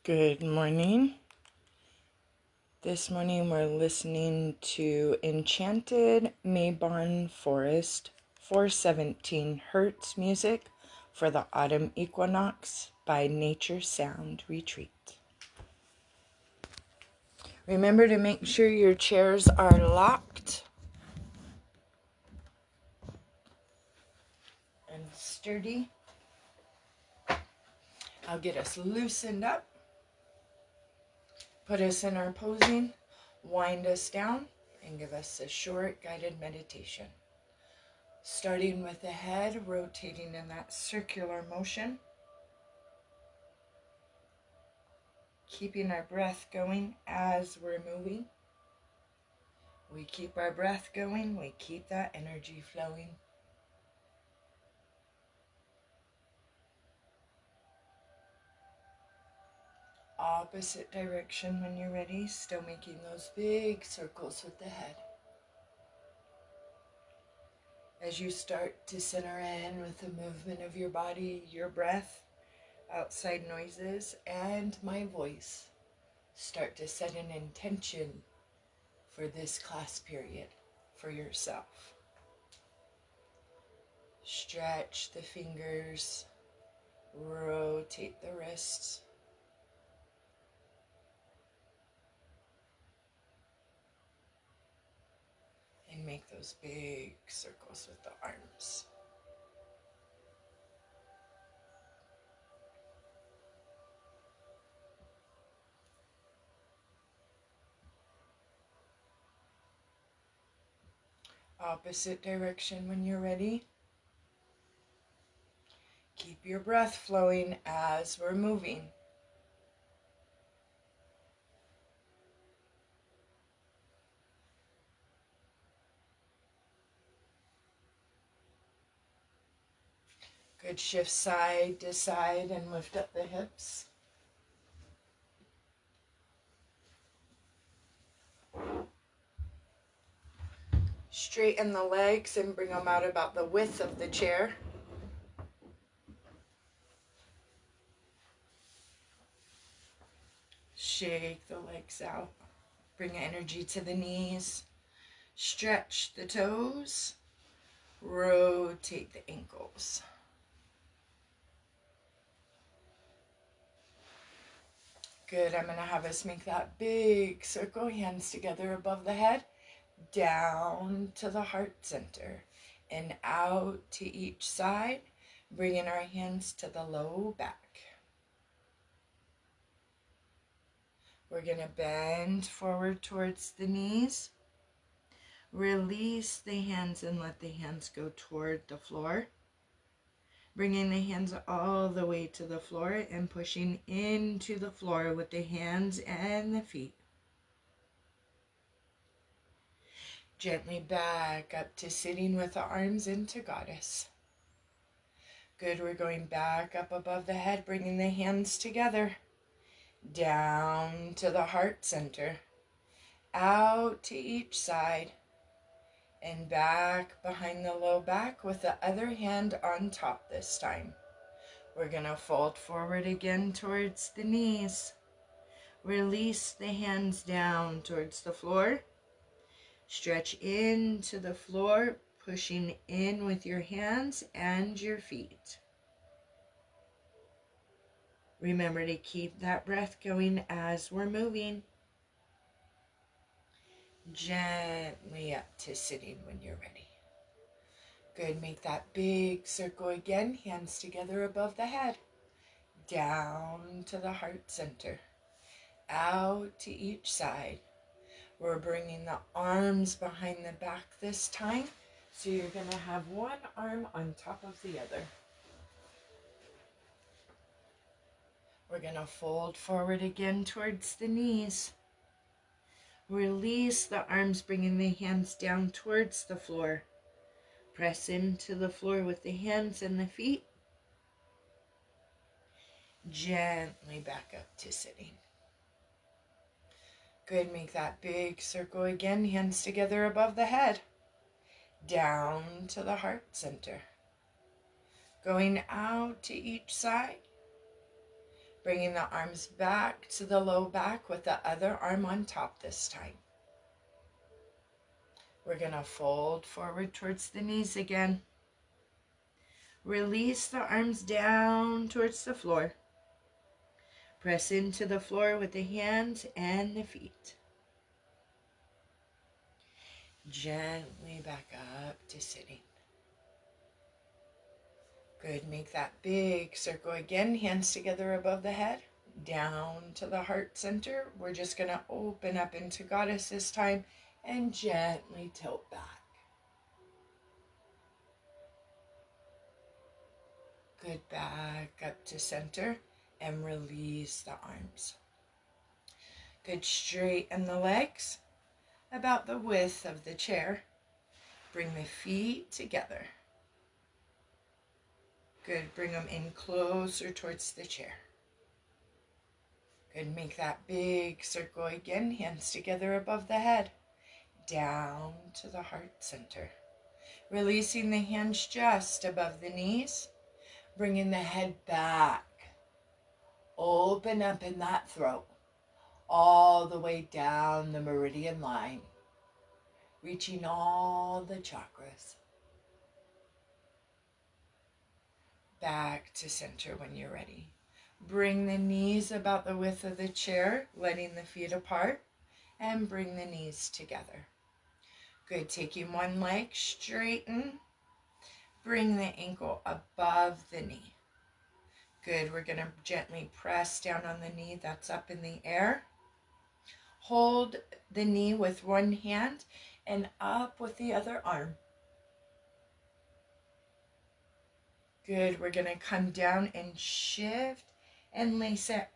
Good morning. This morning we're listening to Enchanted Mabon Forest 417 Hertz music for the autumn equinox by Nature Sound Retreat. Remember to make sure your chairs are locked and sturdy. I'll get us loosened up, put us in our posing, wind us down, and give us a short guided meditation. Starting with the head, rotating in that circular motion. Keeping our breath going as we're moving. We keep our breath going, we keep that energy flowing. Opposite direction when you're ready, still making those big circles with the head. As you start to center in with the movement of your body, your breath, outside noises, and my voice, start to set an intention for this class period for yourself. Stretch the fingers, rotate the wrists. And make those big circles with the arms. Opposite direction when you're ready. Keep your breath flowing as we're moving. Good, shift side to side and lift up the hips. Straighten the legs and bring them out about the width of the chair. Shake the legs out. Bring energy to the knees. Stretch the toes. Rotate the ankles. Good, I'm going to have us make that big circle, hands together above the head, down to the heart center, and out to each side, bringing our hands to the low back. We're going to bend forward towards the knees, release the hands and let the hands go toward the floor. Bringing the hands all the way to the floor and pushing into the floor with the hands and the feet. Gently back up to sitting with the arms into Goddess. Good, we're going back up above the head, bringing the hands together. Down to the heart center. Out to each side. And back behind the low back with the other hand on top this time. We're going to fold forward again towards the knees. Release the hands down towards the floor. Stretch into the floor, pushing in with your hands and your feet. Remember to keep that breath going as we're moving. Gently up to sitting when you're ready. Good, make that big circle again, hands together above the head. Down to the heart center. Out to each side. We're bringing the arms behind the back this time. So you're going to have one arm on top of the other. We're going to fold forward again towards the knees. Release the arms, bringing the hands down towards the floor. Press into the floor with the hands and the feet. Gently back up to sitting. Good, make that big circle again, hands together above the head. Down to the heart center. Going out to each side. Bringing the arms back to the low back with the other arm on top this time. We're going to fold forward towards the knees again. Release the arms down towards the floor. Press into the floor with the hands and the feet. Gently back up to sitting. Good, make that big circle again, hands together above the head, down to the heart center. We're just gonna open up into Goddess this time and gently tilt back. Good, back up to center and release the arms. Good, straighten the legs about the width of the chair. Bring the feet together. Good, bring them in closer towards the chair. Good, make that big circle again, hands together above the head, down to the heart center. Releasing the hands just above the knees, bringing the head back. Open up in that throat, all the way down the meridian line, reaching all the chakras. Back to center when you're ready. Bring the knees about the width of the chair, letting the feet apart, and bring the knees together. Good, taking one leg, straighten. Bring the ankle above the knee. Good, we're going to gently press down on the knee that's up in the air. Hold the knee with one hand and up with the other arm. Good, we're going to come down and shift and lace it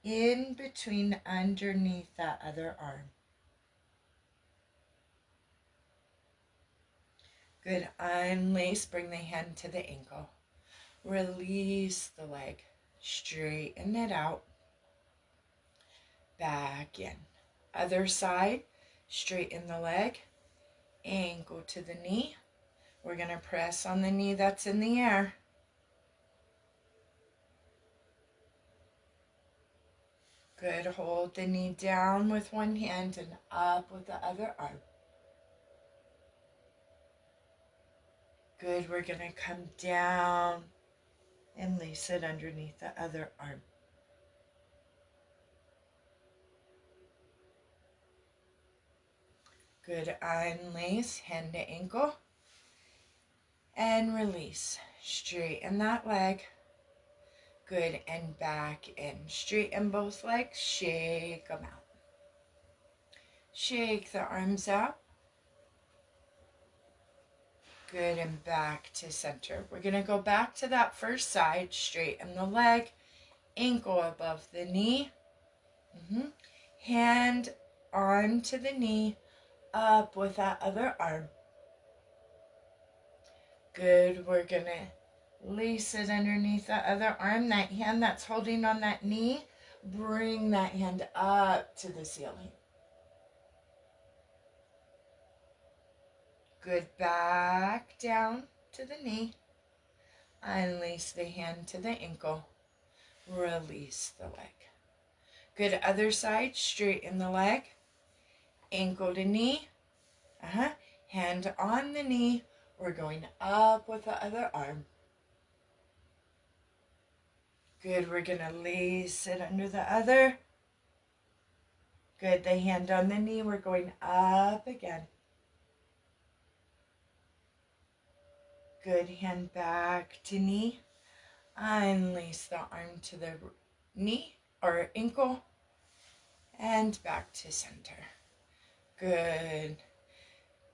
in between underneath that other arm. Good, unlace, bring the hand to the ankle. Release the leg, straighten it out. Back in. Other side, straighten the leg, ankle to the knee. We're going to press on the knee that's in the air. Good, hold the knee down with one hand and up with the other arm. Good, we're going to come down and lace it underneath the other arm. Good, unlace, hand to ankle, and release. Straighten that leg. Good, and back in. Straighten both legs, shake them out. Shake the arms out. Good, and back to center. We're going to go back to that first side, straighten the leg, ankle above the knee. Hand onto the knee, up with that other arm. Good, we're going to lace it underneath the other arm. That hand that's holding on that knee, bring that hand up to the ceiling. Good, back down to the knee. Unlace the hand to the ankle. Release the leg. Good, other side, straighten the leg. Ankle to knee. Hand on the knee. We're going up with the other arm. Good, we're going to lace it under the other. Good, the hand on the knee, we're going up again. Good, hand back to knee. Unlace the arm to the knee or ankle and back to center. Good.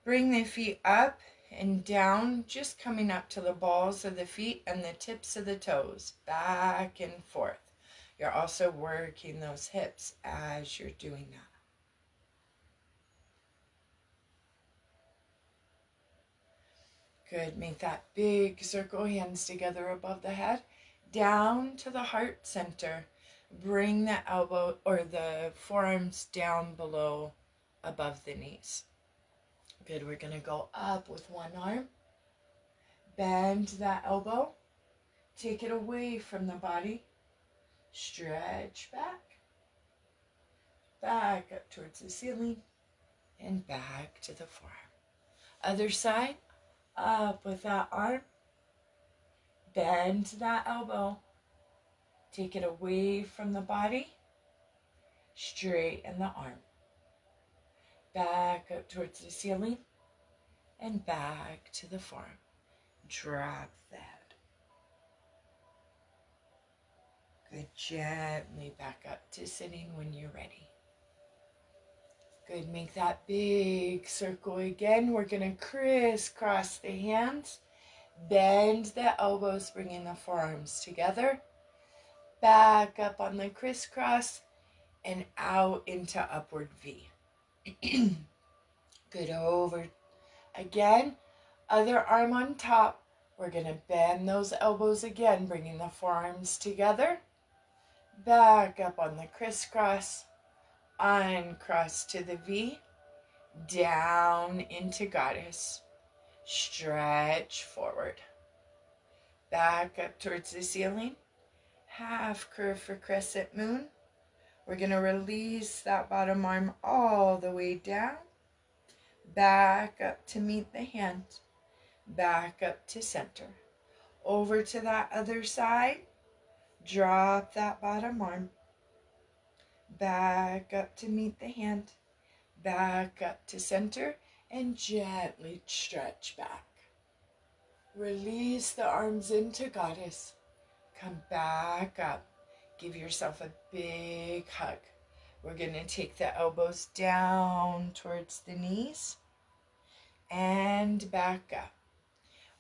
Bring the feet up and down, just coming up to the balls of the feet and the tips of the toes, back and forth. You're also working those hips as you're doing that. Good, make that big circle, hands together above the head, down to the heart center. Bring the elbow or the forearms down below, above the knees. Good, we're going to go up with one arm. Bend that elbow. Take it away from the body. Stretch back. Back up towards the ceiling. And back to the forearm. Other side. Up with that arm. Bend that elbow. Take it away from the body. Straighten the arm. Back up towards the ceiling. And back to the forearm. Drop the head. Good. Gently back up to sitting when you're ready. Good. Make that big circle again. We're going to crisscross the hands. Bend the elbows, bringing the forearms together. Back up on the crisscross and out into upward V. Good. Over again. Other arm on top. We're going to bend those elbows again, bringing the forearms together. Back up on the crisscross. Uncross to the V. Down into Goddess. Stretch forward. Back up towards the ceiling. Half curve for crescent moon. We're going to release that bottom arm all the way down. Back up to meet the hand. Back up to center. Over to that other side. Drop that bottom arm. Back up to meet the hand. Back up to center. And gently stretch back. Release the arms into Goddess. Come back up. Give yourself a big hug. We're going to take the elbows down towards the knees. And back up.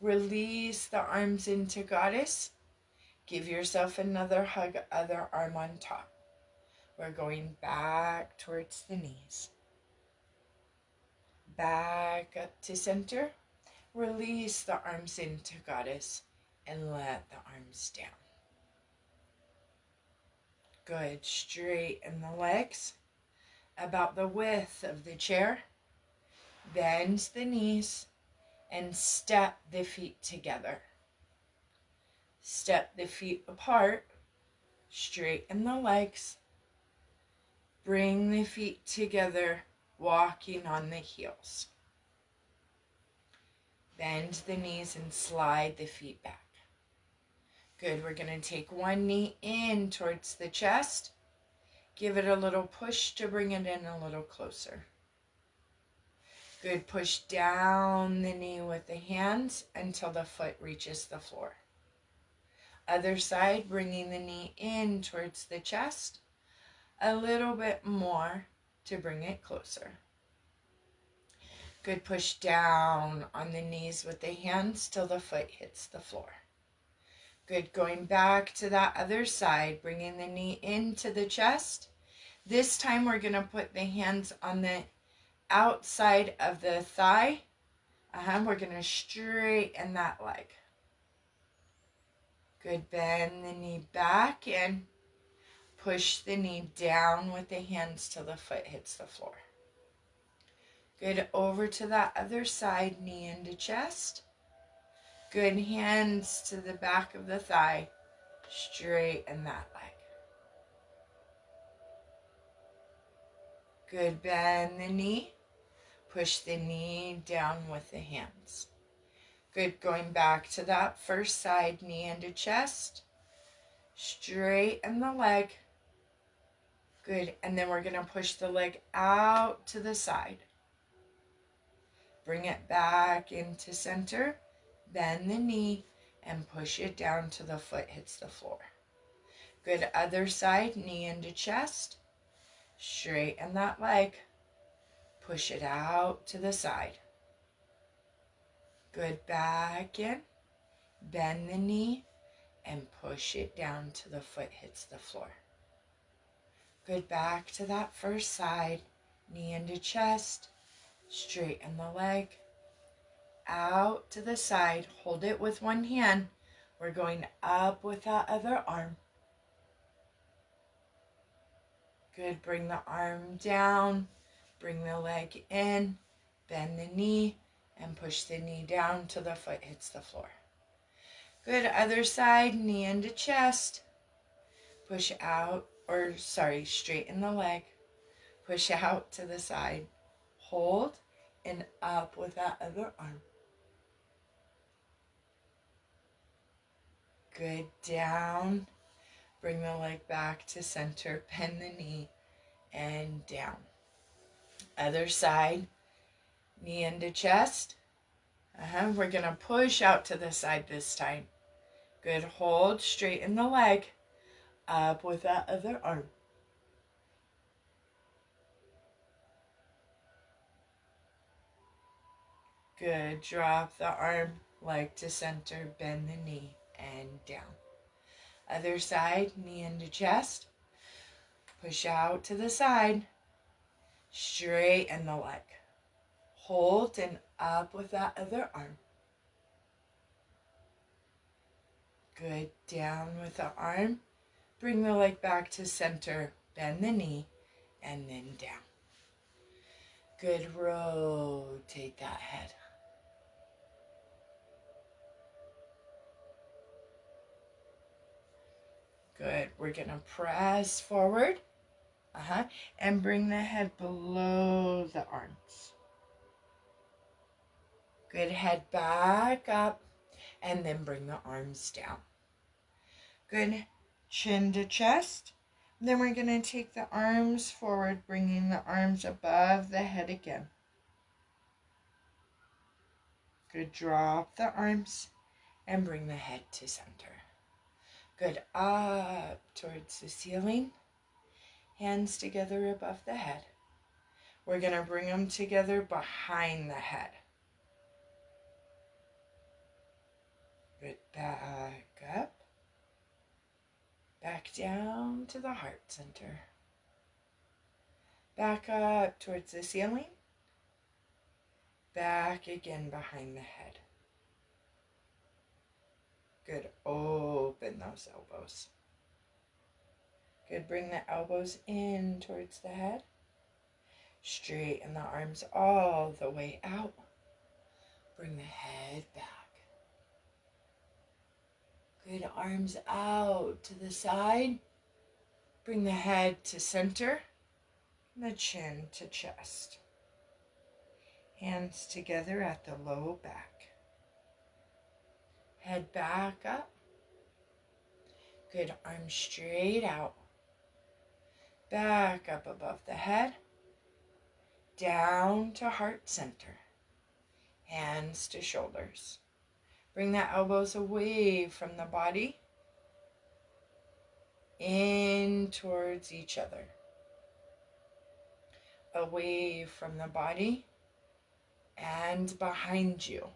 Release the arms into Goddess. Give yourself another hug, other arm on top. We're going back towards the knees. Back up to center. Release the arms into Goddess and let the arms down. Good. Straighten the legs about the width of the chair. Bend the knees and step the feet together. Step the feet apart. Straighten the legs. Bring the feet together, walking on the heels. Bend the knees and slide the feet back. Good. We're going to take one knee in towards the chest. Give it a little push to bring it in a little closer. Good. Push down the knee with the hands until the foot reaches the floor. Other side, bringing the knee in towards the chest. A little bit more to bring it closer. Good. Push down on the knees with the hands till the foot hits the floor. Good. Going back to that other side, bringing the knee into the chest. This time we're going to put the hands on the outside of the thigh. We're going to straighten that leg. Good. Bend the knee back in. Push the knee down with the hands till the foot hits the floor. Good. Over to that other side, knee into chest. Good. Hands to the back of the thigh. Straighten that leg. Good. Bend the knee. Push the knee down with the hands. Good. Going back to that first side, knee into chest. Straighten the leg. Good. And then we're going to push the leg out to the side. Bring it back into center. Bend the knee and push it down till the foot hits the floor. Good. Other side, knee into chest. Straighten that leg. Push it out to the side. Good. Back in. Bend the knee and push it down till the foot hits the floor. Good. Back to that first side. Knee into chest. Straighten the leg. Out to the side. Hold it with one hand. We're going up with that other arm. Good. Bring the arm down. Bring the leg in. Bend the knee and push the knee down till the foot hits the floor. Good. Other side. Knee into chest. push out, or sorry, straighten the leg, push out to the side, hold, and up with that other arm. Good, down, bring the leg back to center, bend the knee, and down. Other side, knee into chest. We're gonna push out to the side this time. Good, hold, straighten the leg, up with that other arm. Good, drop the arm, leg to center, bend the knee, and down. Other side, knee into chest. Push out to the side, straighten the leg. Hold and up with that other arm. Good, down with the arm. Bring the leg back to center, bend the knee, and then down. Good, rotate that head. Good, we're gonna press forward, and bring the head below the arms. Good, head back up, and then bring the arms down. Good, chin to chest. Then we're gonna take the arms forward, bringing the arms above the head again. Good, drop the arms and bring the head to center. Good, up towards the ceiling. Hands together above the head. We're gonna bring them together behind the head. Good, back up. Back down to the heart center. Back up towards the ceiling. Back again behind the head. Good, open those elbows. Good, bring the elbows in towards the head. Straighten the arms all the way out. Bring the head back. Good, arms out to the side. Bring the head to center. And the chin to chest. Hands together at the low back. Head back up. Good, arms straight out. Back up above the head. Down to heart center. Hands to shoulders. Bring the elbows away from the body. In towards each other. Away from the body. And behind you.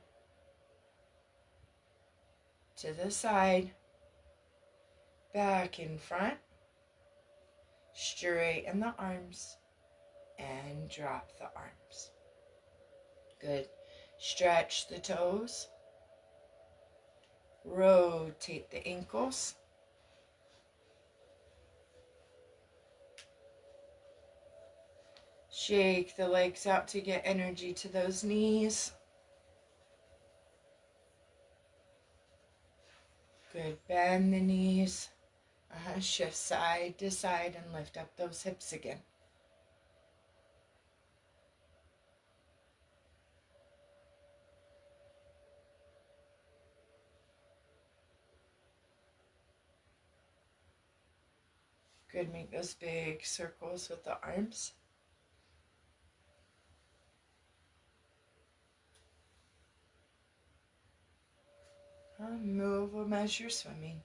To the side. Back in front. Straighten the arms. And drop the arms. Good. Stretch the toes. Rotate the ankles. Shake the legs out to get energy to those knees. Good. Bend the knees. Shift side to side and lift up those hips again. Good, make those big circles with the arms. Move them as you're swimming.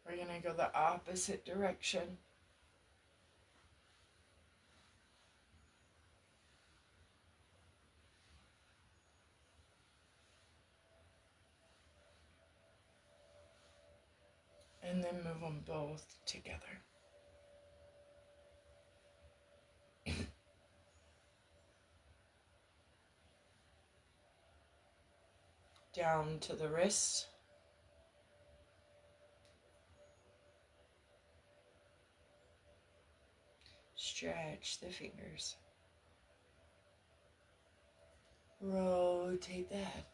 We're going to go the opposite direction. And then move them both together. Down to the wrist. stretch the fingers. Rotate the head.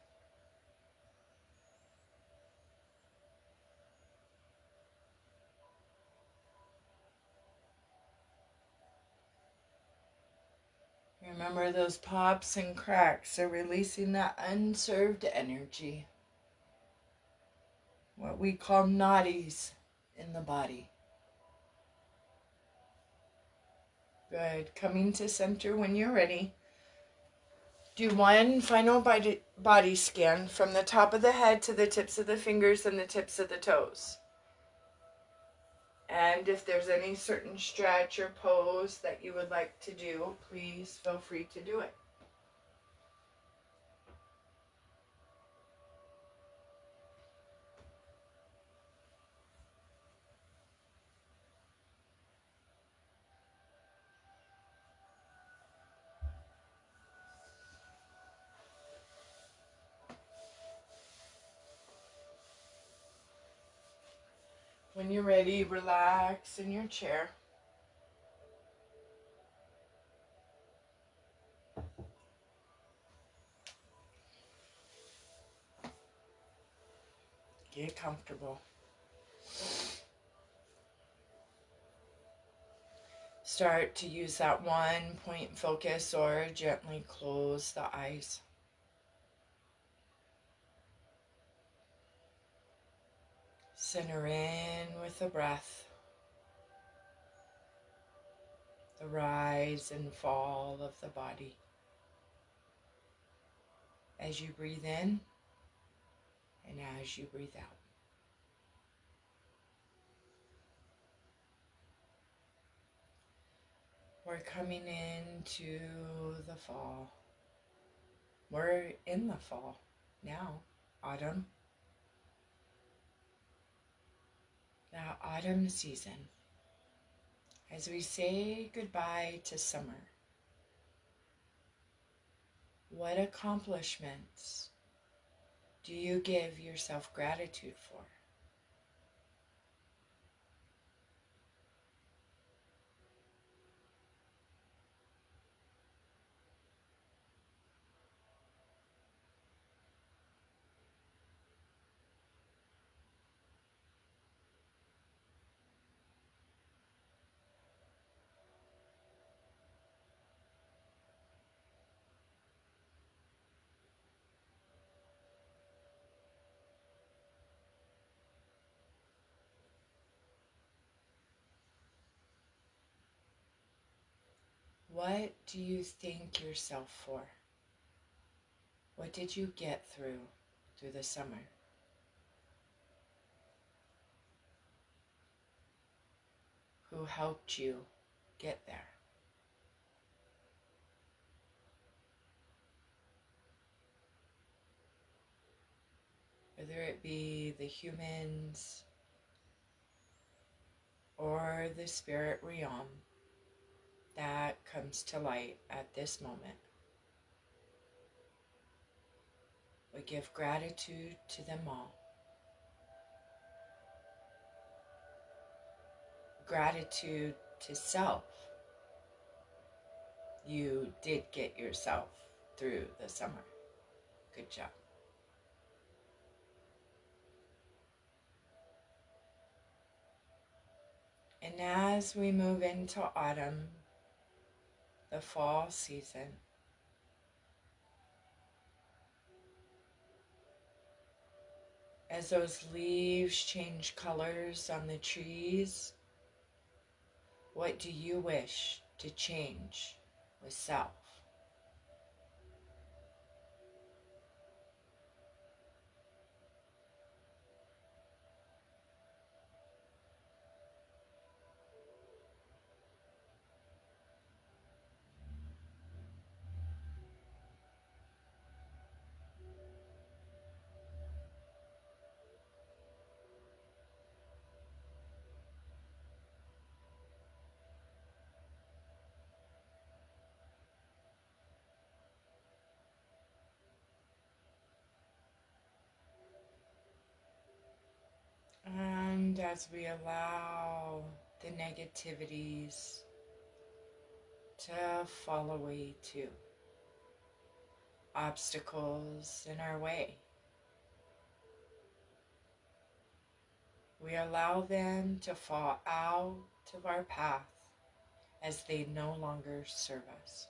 Remember, those pops and cracks are releasing that unserved energy. What we call nadis in the body. Good. Coming to center when you're ready. Do one final body scan from the top of the head to the tips of the fingers and the tips of the toes. And if there's any certain stretch or pose that you would like to do, please feel free to do it. When you're ready, relax in your chair. Get comfortable. Start to use that one point focus or gently close the eyes. Center in with the breath. The rise and fall of the body. As you breathe in and as you breathe out. We're coming into the fall. We're in the fall now, autumn. Now, autumn season. As we say goodbye to summer, what accomplishments do you give yourself gratitude for? What do you thank yourself for? What did you get through the summer? Who helped you get there? Whether it be the humans or the spirit realm that comes to light at this moment. We give gratitude to them all. Gratitude to self. You did get yourself through the summer. Good job. And as we move into autumn, the fall season, as those leaves change colors on the trees, what do you wish to change with self? And as we allow the negativities to fall away too. Obstacles in our way, we allow them to fall out of our path as they no longer serve us.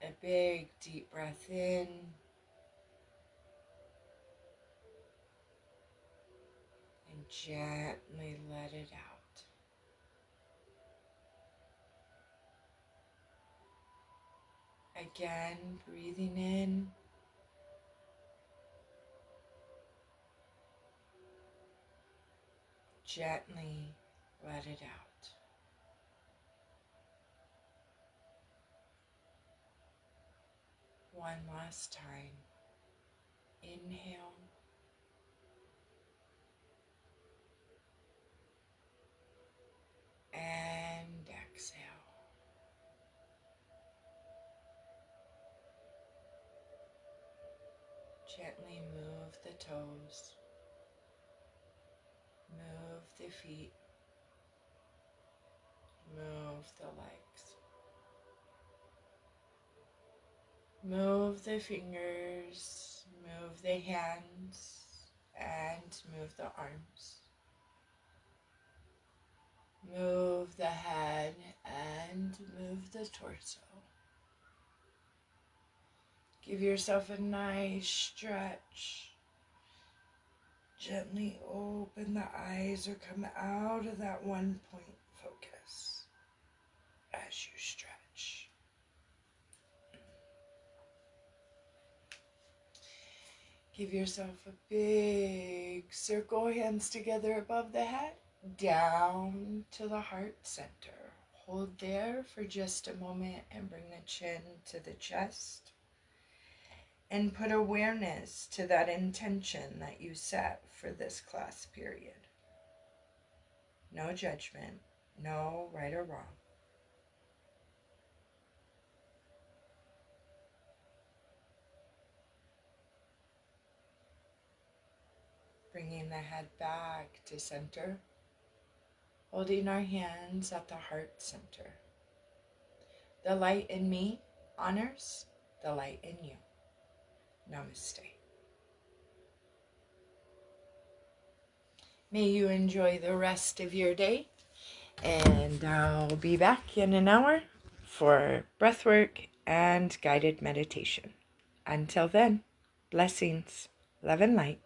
A big deep breath in and gently let it out. Again, breathing in gently let it out. One last time. Inhale. And exhale. Gently move the toes. Move the feet. Move the legs. Move the fingers, move the hands, and move the arms. Move the head and move the torso. Give yourself a nice stretch. Gently open the eyes or come out of that one point focus as you stretch. Give yourself a big circle, hands together above the head, down to the heart center. Hold there for just a moment and bring the chin to the chest. And put awareness to that intention that you set for this class period. No judgment, no right or wrong. Bringing the head back to center, holding our hands at the heart center. The light in me honors the light in you. Namaste. May you enjoy the rest of your day, and I'll be back in an hour for breathwork and guided meditation. Until then, blessings, love and light.